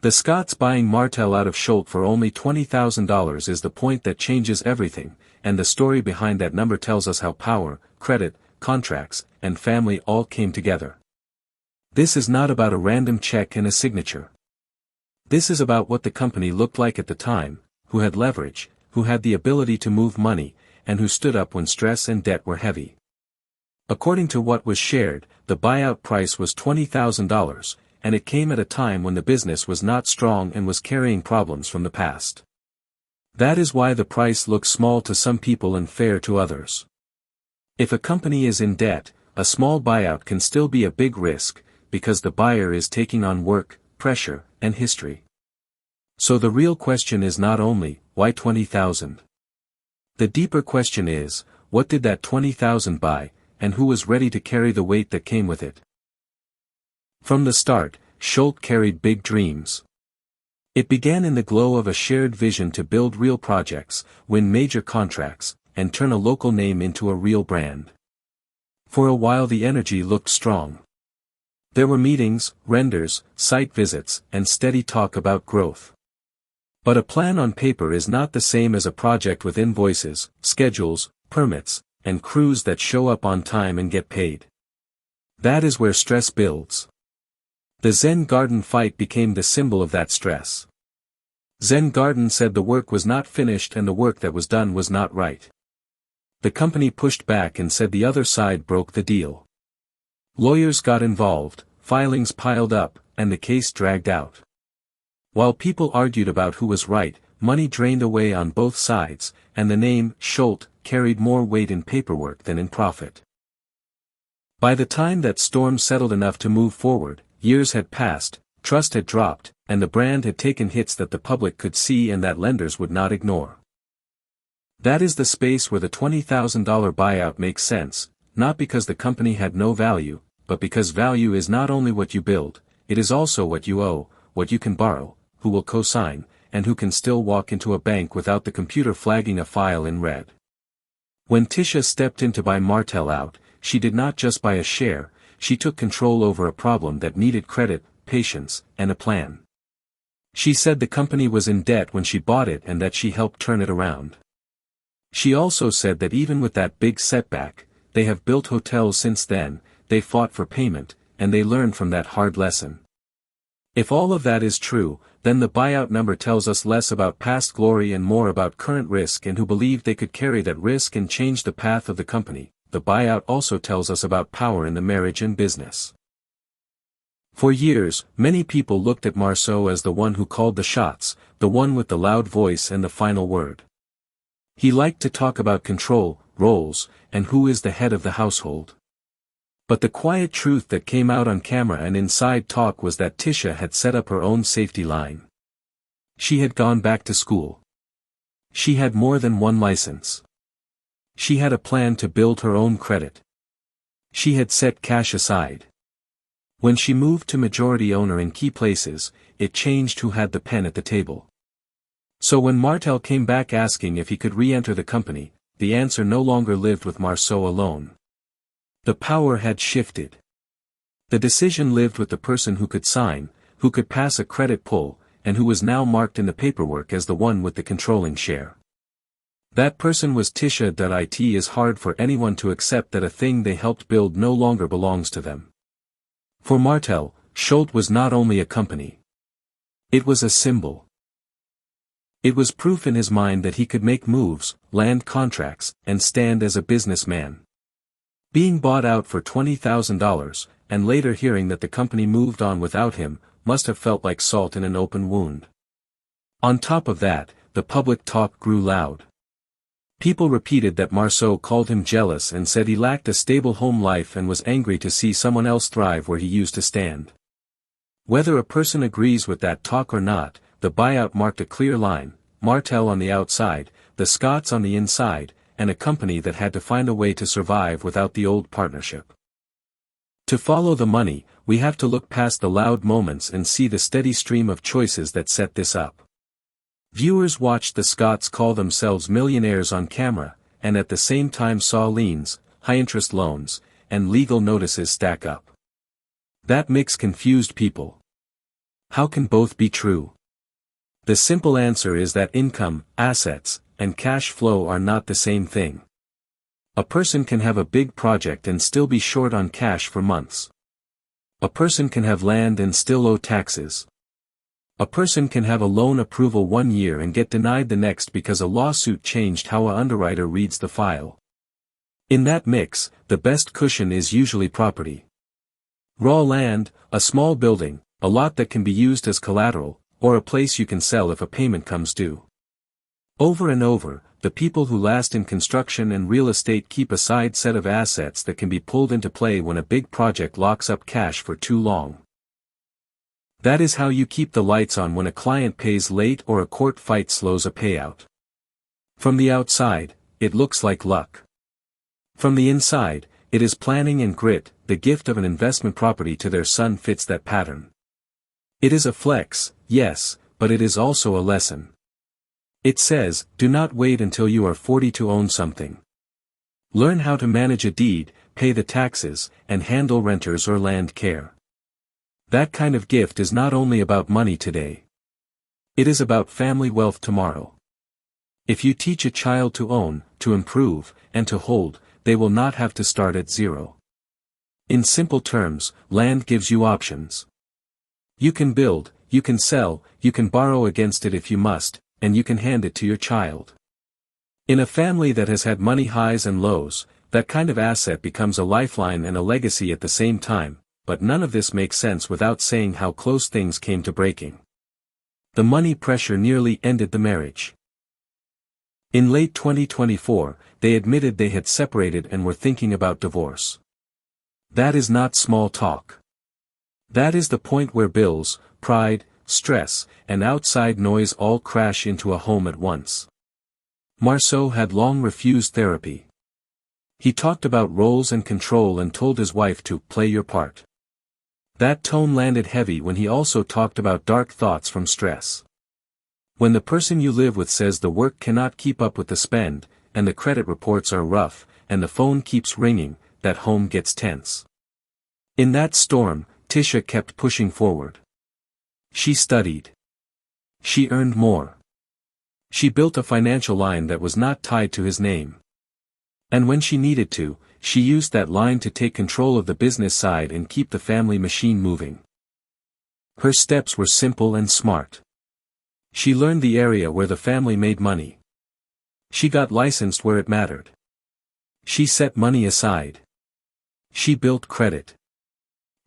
The Scots buying Martell out of Scholt for only $20,000 is the point that changes everything, and the story behind that number tells us how power, credit, contracts, and family all came together. This is not about a random check and a signature. This is about what the company looked like at the time, who had leverage, who had the ability to move money, and who stood up when stress and debt were heavy. According to what was shared, the buyout price was $20,000, and it came at a time when the business was not strong and was carrying problems from the past. That is why the price looks small to some people and fair to others. If a company is in debt, a small buyout can still be a big risk, because the buyer is taking on work, pressure, and history. So the real question is not only, why 20,000? The deeper question is, what did that 20,000 buy, and who was ready to carry the weight that came with it? From the start, Scholt carried big dreams. It began in the glow of a shared vision to build real projects, win major contracts, and turn a local name into a real brand. For a while the energy looked strong. There were meetings, renders, site visits, and steady talk about growth. But a plan on paper is not the same as a project with invoices, schedules, permits, and crews that show up on time and get paid. That is where stress builds. The Zen Garden fight became the symbol of that stress. Zen Garden said the work was not finished and the work that was done was not right. The company pushed back and said the other side broke the deal. Lawyers got involved, filings piled up, and the case dragged out. While people argued about who was right, money drained away on both sides, and the name Scholt carried more weight in paperwork than in profit. By the time that storm settled enough to move forward, years had passed, trust had dropped, and the brand had taken hits that the public could see and that lenders would not ignore. That is the space where the $20,000 buyout makes sense, not because the company had no value, but because value is not only what you build, it is also what you owe, what you can borrow, who will co-sign, and who can still walk into a bank without the computer flagging a file in red. When Tisha stepped in to buy Martell out, she did not just buy a share, she took control over a problem that needed credit, patience, and a plan. She said the company was in debt when she bought it and that she helped turn it around. She also said that even with that big setback, they have built hotels since then, they fought for payment, and they learned from that hard lesson. If all of that is true, then the buyout number tells us less about past glory and more about current risk and who believed they could carry that risk and change the path of the company. The buyout also tells us about power in the marriage and business. For years, many people looked at Marceau as the one who called the shots, the one with the loud voice and the final word. He liked to talk about control, roles, and who is the head of the household. But the quiet truth that came out on camera and inside talk was that Tisha had set up her own safety line. She had gone back to school. She had more than one license. She had a plan to build her own credit. She had set cash aside. When she moved to majority owner in key places, it changed who had the pen at the table. So when Martell came back asking if he could re-enter the company, the answer no longer lived with Marceau alone. The power had shifted. The decision lived with the person who could sign, who could pass a credit pull, and who was now marked in the paperwork as the one with the controlling share. That person was Tisha. It is hard for anyone to accept that a thing they helped build no longer belongs to them. For Martell, Scholt was not only a company. It was a symbol. It was proof in his mind that he could make moves, land contracts, and stand as a businessman. Being bought out for $20,000, and later hearing that the company moved on without him, must have felt like salt in an open wound. On top of that, the public talk grew loud. People repeated that Marceau called him jealous and said he lacked a stable home life and was angry to see someone else thrive where he used to stand. Whether a person agrees with that talk or not, the buyout marked a clear line: Martell on the outside, the Scots on the inside, and a company that had to find a way to survive without the old partnership. To follow the money, we have to look past the loud moments and see the steady stream of choices that set this up. Viewers watched the Scots call themselves millionaires on camera, and at the same time saw liens, high-interest loans, and legal notices stack up. That mix confused people. How can both be true? The simple answer is that income, assets, and cash flow are not the same thing. A person can have a big project and still be short on cash for months. A person can have land and still owe taxes. A person can have a loan approval 1 year and get denied the next because a lawsuit changed how an underwriter reads the file. In that mix, the best cushion is usually property. Raw land, a small building, a lot that can be used as collateral, or a place you can sell if a payment comes due. Over and over, the people who last in construction and real estate keep a side set of assets that can be pulled into play when a big project locks up cash for too long. That is how you keep the lights on when a client pays late or a court fight slows a payout. From the outside, it looks like luck. From the inside, it is planning and grit. The gift of an investment property to their son fits that pattern. It is a flex, yes, but it is also a lesson. It says, do not wait until you are 40 to own something. Learn how to manage a deed, pay the taxes, and handle renters or land care. That kind of gift is not only about money today. It is about family wealth tomorrow. If you teach a child to own, to improve, and to hold, they will not have to start at zero. In simple terms, land gives you options. You can build, you can sell, you can borrow against it if you must, and you can hand it to your child. In a family that has had money highs and lows, that kind of asset becomes a lifeline and a legacy at the same time, but none of this makes sense without saying how close things came to breaking. The money pressure nearly ended the marriage. In late 2024, they admitted they had separated and were thinking about divorce. That is not small talk. That is the point where bills, pride, stress, and outside noise all crash into a home at once. Marceau had long refused therapy. He talked about roles and control and told his wife to play your part. That tone landed heavy when he also talked about dark thoughts from stress. When the person you live with says the work cannot keep up with the spend, and the credit reports are rough, and the phone keeps ringing, that home gets tense. In that storm, Tisha kept pushing forward. She studied. She earned more. She built a financial line that was not tied to his name. And when she needed to, she used that line to take control of the business side and keep the family machine moving. Her steps were simple and smart. She learned the area where the family made money. She got licensed where it mattered. She set money aside. She built credit.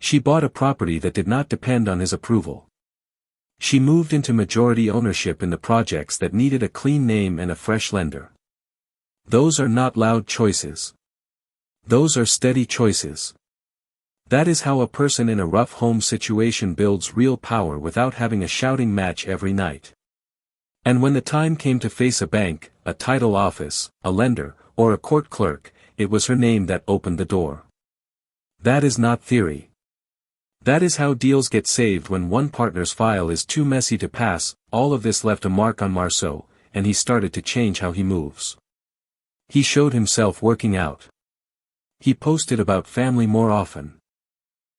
She bought a property that did not depend on his approval. She moved into majority ownership in the projects that needed a clean name and a fresh lender. Those are not loud choices. Those are steady choices. That is how a person in a rough home situation builds real power without having a shouting match every night. And when the time came to face a bank, a title office, a lender, or a court clerk, it was her name that opened the door. That is not theory. That is how deals get saved when one partner's file is too messy to pass. All of this left a mark on Marceau, and he started to change how he moves. He showed himself working out. He posted about family more often.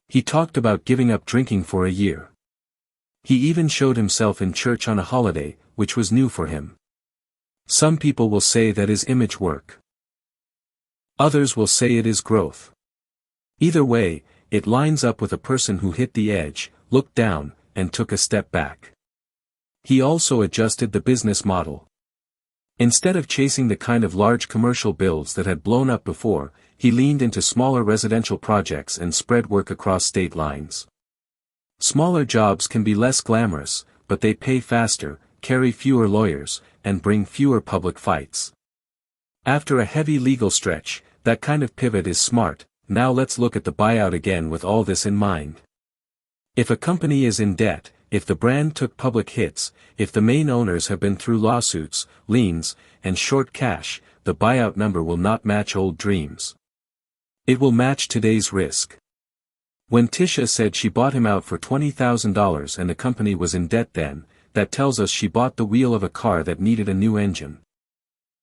He talked about giving up drinking for a year. He even showed himself in church on a holiday, which was new for him. Some people will say that is image work. Others will say it is growth. Either way, it lines up with a person who hit the edge, looked down, and took a step back. He also adjusted the business model. Instead of chasing the kind of large commercial builds that had blown up before, he leaned into smaller residential projects and spread work across state lines. Smaller jobs can be less glamorous, but they pay faster, carry fewer lawyers, and bring fewer public fights. After a heavy legal stretch, that kind of pivot is smart. Now let's look at the buyout again with all this in mind. If a company is in debt, if the brand took public hits, if the main owners have been through lawsuits, liens, and short cash, the buyout number will not match old dreams. It will match today's risk. When Tisha said she bought him out for $20,000 and the company was in debt then, that tells us she bought the wheel of a car that needed a new engine.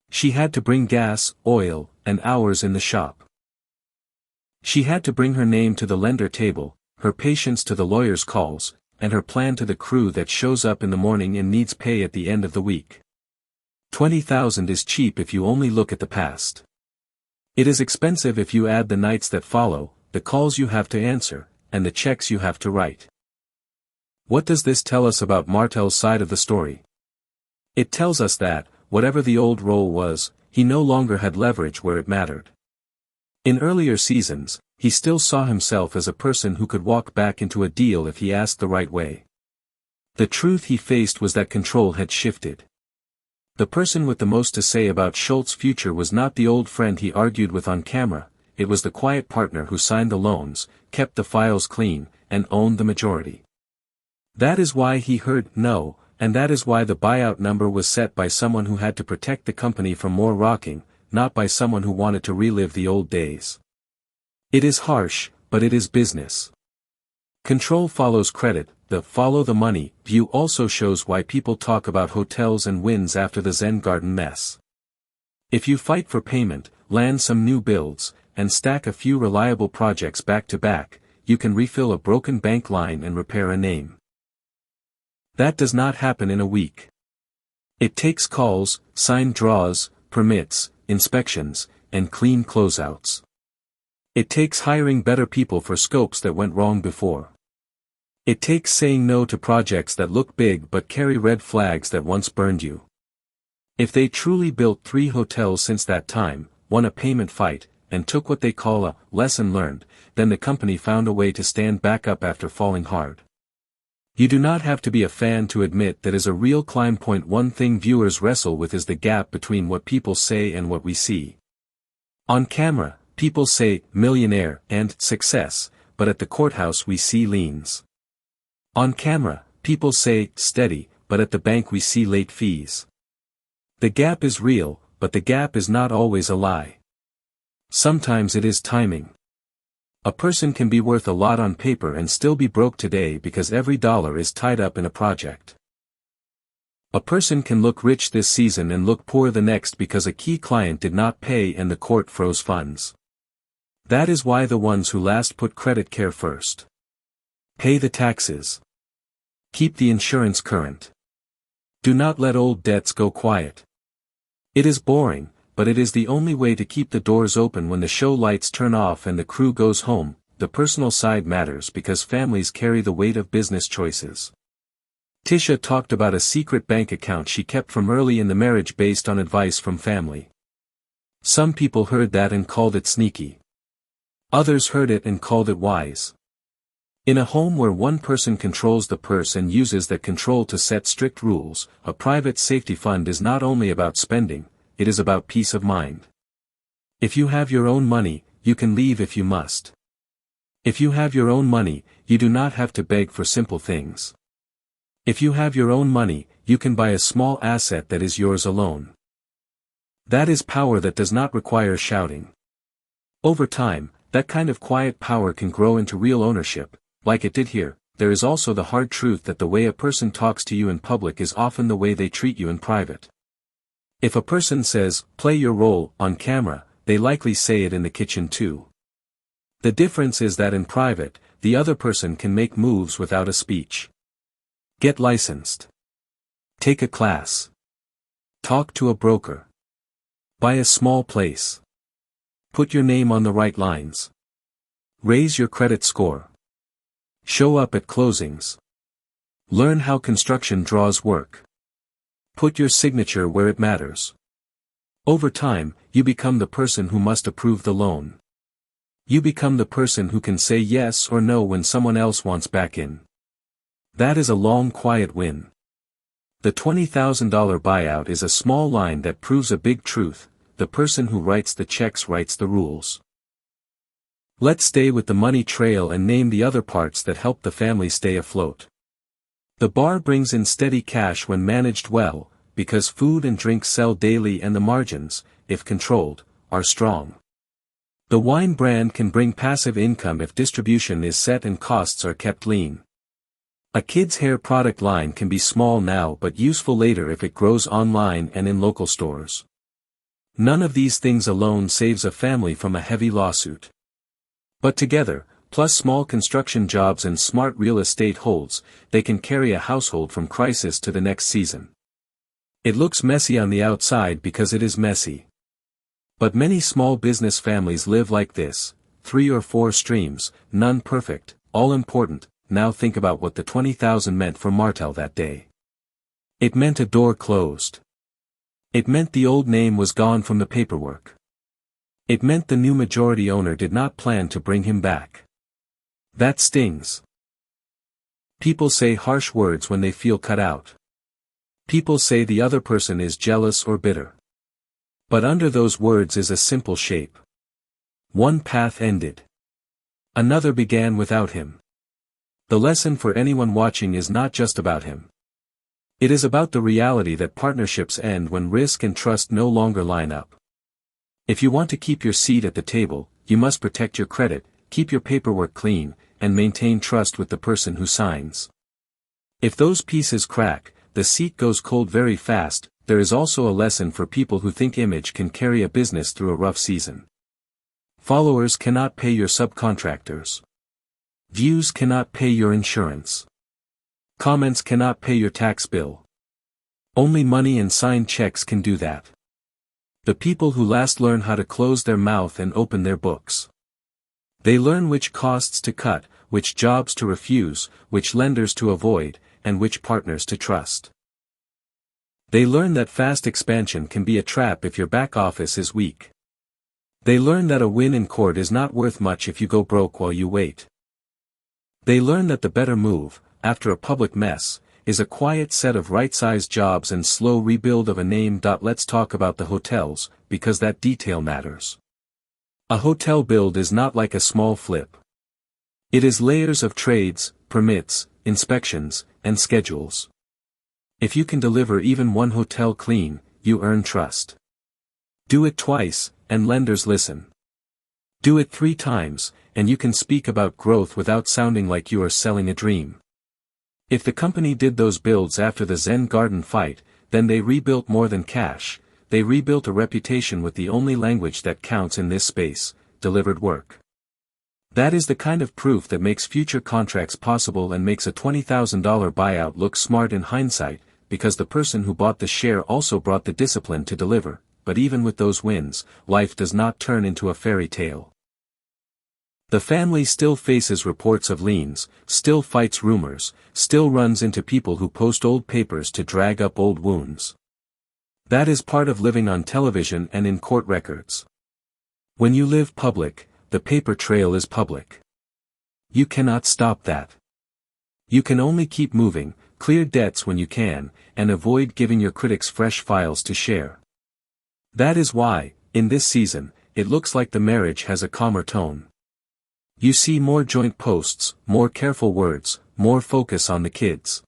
She had to bring gas, oil, and hours in the shop. She had to bring her name to the lender table, her patience to the lawyer's calls, and her plan to the crew that shows up in the morning and needs pay at the end of the week. 20,000 is cheap if you only look at the past. It is expensive if you add the nights that follow, the calls you have to answer, and the checks you have to write. What does this tell us about Martell's side of the story? It tells us that, whatever the old role was, he no longer had leverage where it mattered. In earlier seasons, he still saw himself as a person who could walk back into a deal if he asked the right way. The truth he faced was that control had shifted. The person with the most to say about Scholt's future was not the old friend he argued with on camera, it was the quiet partner who signed the loans, kept the files clean, and owned the majority. That is why he heard no, and that is why the buyout number was set by someone who had to protect the company from more rocking, not by someone who wanted to relive the old days. It is harsh, but it is business. Control follows credit, the follow the money view also shows why people talk about hotels and wins after the Zen Garden mess. If you fight for payment, land some new builds, and stack a few reliable projects back to back, you can refill a broken bank line and repair a name. That does not happen in a week. It takes calls, signed draws, permits, inspections, and clean closeouts. It takes hiring better people for scopes that went wrong before. It takes saying no to projects that look big but carry red flags that once burned you. If they truly built 3 hotels since that time, won a payment fight, and took what they call a lesson learned, then the company found a way to stand back up after falling hard. You do not have to be a fan to admit that is a real climb point. One thing viewers wrestle with is the gap between what people say and what we see. On camera, people say millionaire and success, but at the courthouse we see liens. On camera, people say steady, but at the bank we see late fees. The gap is real, but the gap is not always a lie. Sometimes it is timing. A person can be worth a lot on paper and still be broke today because every dollar is tied up in a project. A person can look rich this season and look poor the next because a key client did not pay and the court froze funds. That is why the ones who last put credit care first. Pay the taxes. Keep the insurance current. Do not let old debts go quiet. It is boring, but it is the only way to keep the doors open when the show lights turn off and the crew goes home. The personal side matters because families carry the weight of business choices. Tisha talked about a secret bank account she kept from early in the marriage based on advice from family. Some people heard that and called it sneaky. Others heard it and called it wise. In a home where one person controls the purse and uses that control to set strict rules, a private safety fund is not only about spending, it is about peace of mind. If you have your own money, you can leave if you must. If you have your own money, you do not have to beg for simple things. If you have your own money, you can buy a small asset that is yours alone. That is power that does not require shouting. Over time, that kind of quiet power can grow into real ownership, like it did here. There is also the hard truth that the way a person talks to you in public is often the way they treat you in private. If a person says, "Play your role," on camera, they likely say it in the kitchen too. The difference is that in private, the other person can make moves without a speech. Get licensed. Take a class. Talk to a broker. Buy a small place. Put your name on the right lines. Raise your credit score. Show up at closings. Learn how construction draws work. Put your signature where it matters. Over time, you become the person who must approve the loan. You become the person who can say yes or no when someone else wants back in. That is a long quiet win. The $20,000 buyout is a small line that proves a big truth: the person who writes the checks writes the rules. Let's stay with the money trail and name the other parts that help the family stay afloat. The bar brings in steady cash when managed well, because food and drink sell daily and the margins, if controlled, are strong. The wine brand can bring passive income if distribution is set and costs are kept lean. A kid's hair product line can be small now but useful later if it grows online and in local stores. None of these things alone saves a family from a heavy lawsuit. But together, plus small construction jobs and smart real estate holds, they can carry a household from crisis to the next season. It looks messy on the outside because it is messy. But many small business families live like this, 3 or 4 streams, none perfect, all important. Now think about what the $20,000 meant for Martell that day. It meant a door closed. It meant the old name was gone from the paperwork. It meant the new majority owner did not plan to bring him back. That stings. People say harsh words when they feel cut out. People say the other person is jealous or bitter. But under those words is a simple shape. One path ended. Another began without him. The lesson for anyone watching is not just about him. It is about the reality that partnerships end when risk and trust no longer line up. If you want to keep your seat at the table, you must protect your credit, keep your paperwork clean, and maintain trust with the person who signs. If those pieces crack, the seat goes cold very fast. There is also a lesson for people who think image can carry a business through a rough season. Followers cannot pay your subcontractors. Views cannot pay your insurance. Comments cannot pay your tax bill. Only money and signed checks can do that. The people who last learn how to close their mouth and open their books. They learn which costs to cut, which jobs to refuse, which lenders to avoid, and which partners to trust. They learn that fast expansion can be a trap if your back office is weak. They learn that a win in court is not worth much if you go broke while you wait. They learn that the better move, after a public mess, is a quiet set of right-sized jobs and slow rebuild of a name. Let's talk about the hotels, because that detail matters. A hotel build is not like a small flip. It is layers of trades, permits, inspections, and schedules. If you can deliver even one hotel clean, you earn trust. Do it twice, and lenders listen. Do it 3 times, and you can speak about growth without sounding like you are selling a dream. If the company did those builds after the Zen Garden fight, then they rebuilt more than cash. They rebuilt a reputation with the only language that counts in this space, delivered work. That is the kind of proof that makes future contracts possible and makes a $20,000 buyout look smart in hindsight, because the person who bought the share also brought the discipline to deliver. But even with those wins, life does not turn into a fairy tale. The family still faces reports of liens, still fights rumors, still runs into people who post old papers to drag up old wounds. That is part of living on television and in court records. When you live public, the paper trail is public. You cannot stop that. You can only keep moving, clear debts when you can, and avoid giving your critics fresh files to share. That is why, in this season, it looks like the marriage has a calmer tone. You see more joint posts, more careful words, more focus on the kids.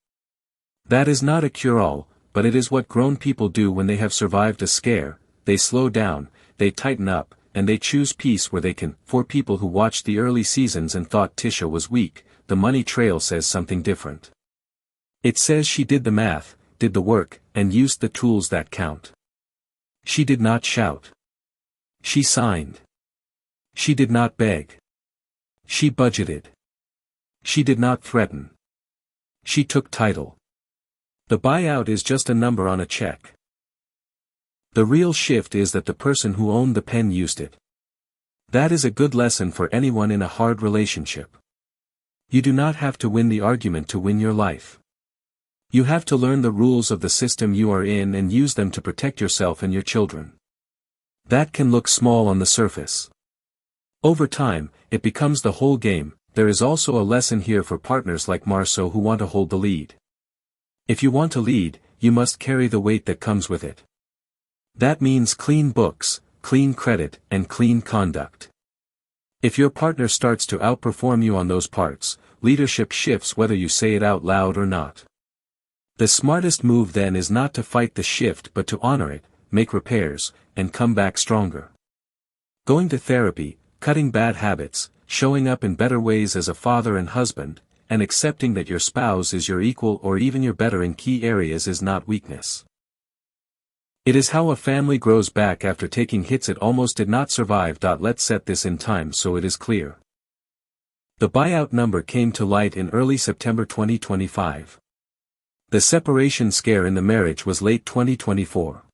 That is not a cure-all, but it is what grown people do when they have survived a scare. They slow down, they tighten up, and they choose peace where they can. For people who watched the early seasons and thought Tisha was weak, the money trail says something different. It says she did the math, did the work, and used the tools that count. She did not shout. She signed. She did not beg. She budgeted. She did not threaten. She took title. The buyout is just a number on a check. The real shift is that the person who owned the pen used it. That is a good lesson for anyone in a hard relationship. You do not have to win the argument to win your life. You have to learn the rules of the system you are in and use them to protect yourself and your children. That can look small on the surface. Over time, it becomes the whole game. There is also a lesson here for partners like Marceau who want to hold the lead. If you want to lead, you must carry the weight that comes with it. That means clean books, clean credit, and clean conduct. If your partner starts to outperform you on those parts, leadership shifts whether you say it out loud or not. The smartest move then is not to fight the shift but to honor it, make repairs, and come back stronger. Going to therapy, cutting bad habits, showing up in better ways as a father and husband, and accepting that your spouse is your equal or even your better in key areas is not weakness. It is how a family grows back after taking hits it almost did not survive. Let's set this in time so it is clear. The buyout number came to light in early September 2025. The separation scare in the marriage was late 2024.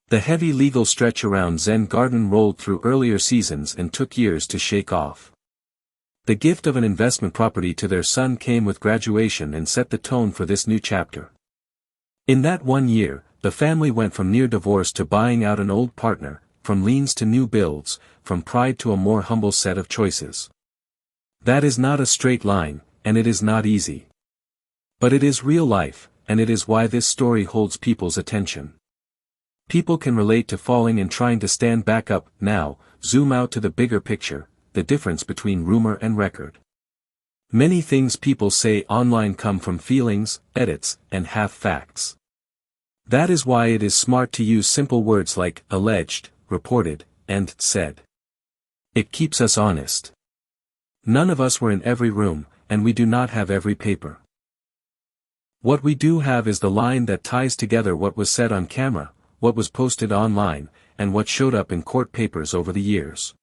The heavy legal stretch around Zen Garden rolled through earlier seasons and took years to shake off. The gift of an investment property to their son came with graduation and set the tone for this new chapter. In that 1 year, the family went from near divorce to buying out an old partner, from liens to new builds, from pride to a more humble set of choices. That is not a straight line, and it is not easy. But it is real life, and it is why this story holds people's attention. People can relate to falling and trying to stand back up. Now, zoom out to the bigger picture, the difference between rumor and record. Many things people say online come from feelings, edits, and half-facts. That is why it is smart to use simple words like alleged, reported, and said. It keeps us honest. None of us were in every room, and we do not have every paper. What we do have is the line that ties together what was said on camera, what was posted online, and what showed up in court papers over the years.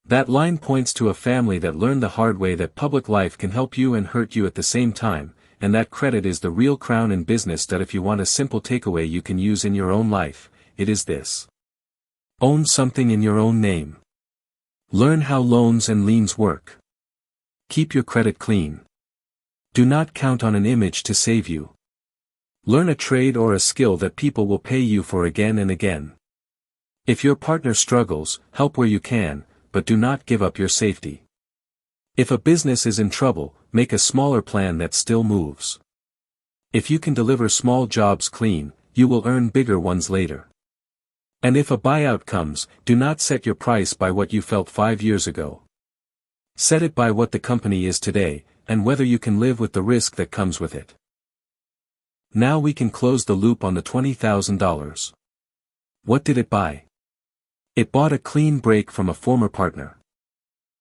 That line points to a family that learned the hard way that public life can help you and hurt you at the same time, and that credit is the real crown in business. That if you want a simple takeaway you can use in your own life, it is this. Own something in your own name. Learn how loans and liens work. Keep your credit clean. Do not count on an image to save you. Learn a trade or a skill that people will pay you for again and again. If your partner struggles, help where you can, but do not give up your safety. If a business is in trouble, make a smaller plan that still moves. If you can deliver small jobs clean, you will earn bigger ones later. And if a buyout comes, do not set your price by what you felt 5 years ago. Set it by what the company is today, and whether you can live with the risk that comes with it. Now we can close the loop on the $20,000. What did it buy? It bought a clean break from a former partner.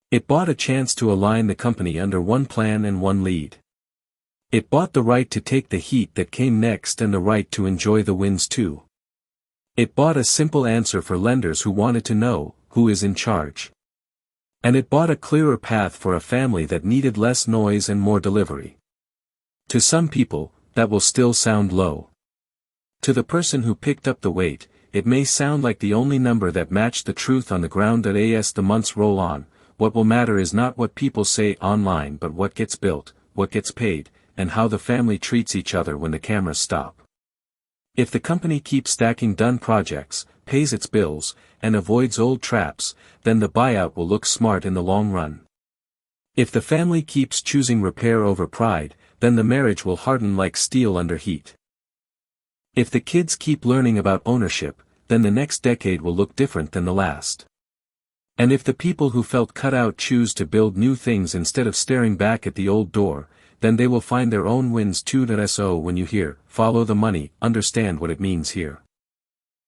It bought a chance to align the company under one plan and one lead. It bought the right to take the heat that came next and the right to enjoy the wins too. It bought a simple answer for lenders who wanted to know, who is in charge. And it bought a clearer path for a family that needed less noise and more delivery. To some people, that will still sound low. To the person who picked up the weight, it may sound like the only number that matched the truth on the ground. As the months roll on, what will matter is not what people say online but what gets built, what gets paid, and how the family treats each other when the cameras stop. If the company keeps stacking done projects, pays its bills, and avoids old traps, then the buyout will look smart in the long run. If the family keeps choosing repair over pride, then the marriage will harden like steel under heat. If the kids keep learning about ownership, then the next decade will look different than the last. And if the people who felt cut out choose to build new things instead of staring back at the old door, then they will find their own wins too. So when you hear, follow the money, understand what it means here.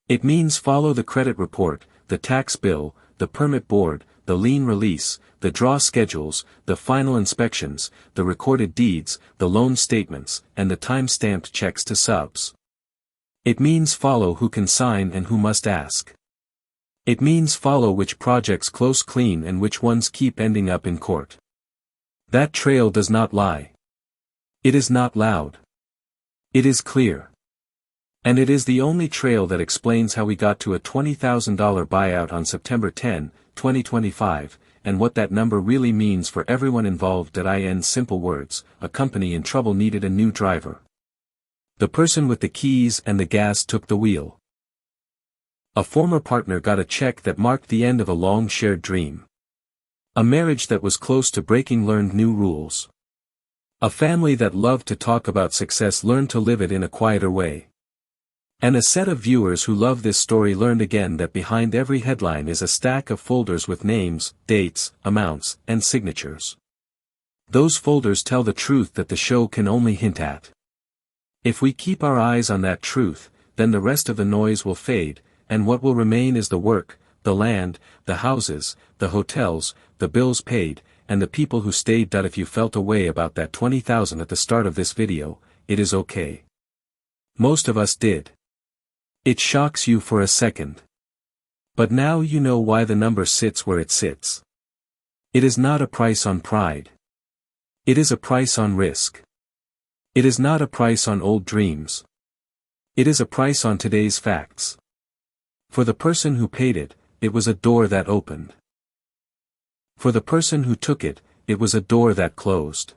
It means follow the credit report, the tax bill, the permit board, the lien release, the draw schedules, the final inspections, the recorded deeds, the loan statements, and the time-stamped checks to subs. It means follow who can sign and who must ask. It means follow which projects close clean and which ones keep ending up in court. That trail does not lie. It is not loud. It is clear. And it is the only trail that explains how we got to a $20,000 buyout on September 10, 2025, and what that number really means for everyone involved. In simple words, a company in trouble needed a new driver. The person with the keys and the gas took the wheel. A former partner got a check that marked the end of a long shared dream. A marriage that was close to breaking learned new rules. A family that loved to talk about success learned to live it in a quieter way. And a set of viewers who love this story learned again that behind every headline is a stack of folders with names, dates, amounts, and signatures. Those folders tell the truth that the show can only hint at. If we keep our eyes on that truth, then the rest of the noise will fade, and what will remain is the work, the land, the houses, the hotels, the bills paid, and the people who stayed. If you felt a way about that $20,000 at the start of this video, it is okay. Most of us did. It shocks you for a second. But now you know why the number sits where it sits. It is not a price on pride. It is a price on risk. It is not a price on old dreams. It is a price on today's facts. For the person who paid it, it was a door that opened. For the person who took it, it was a door that closed.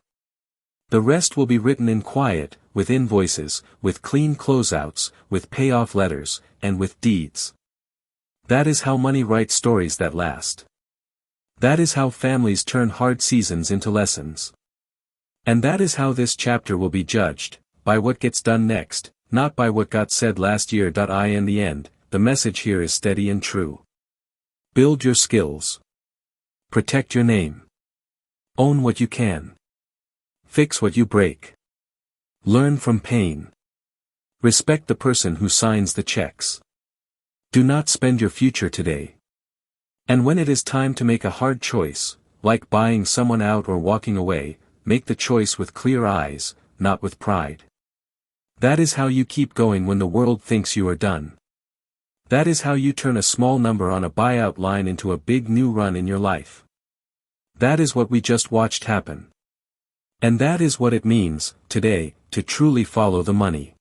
The rest will be written in quiet, with invoices, with clean closeouts, with payoff letters, and with deeds. That is how money writes stories that last. That is how families turn hard seasons into lessons. And that is how this chapter will be judged, by what gets done next, not by what got said last year. In the end, the message here is steady and true. Build your skills. Protect your name. Own what you can. Fix what you break. Learn from pain. Respect the person who signs the checks. Do not spend your future today. And when it is time to make a hard choice, like buying someone out or walking away, make the choice with clear eyes, not with pride. That is how you keep going when the world thinks you are done. That is how you turn a small number on a buyout line into a big new run in your life. That is what we just watched happen. And that is what it means, today, to truly follow the money.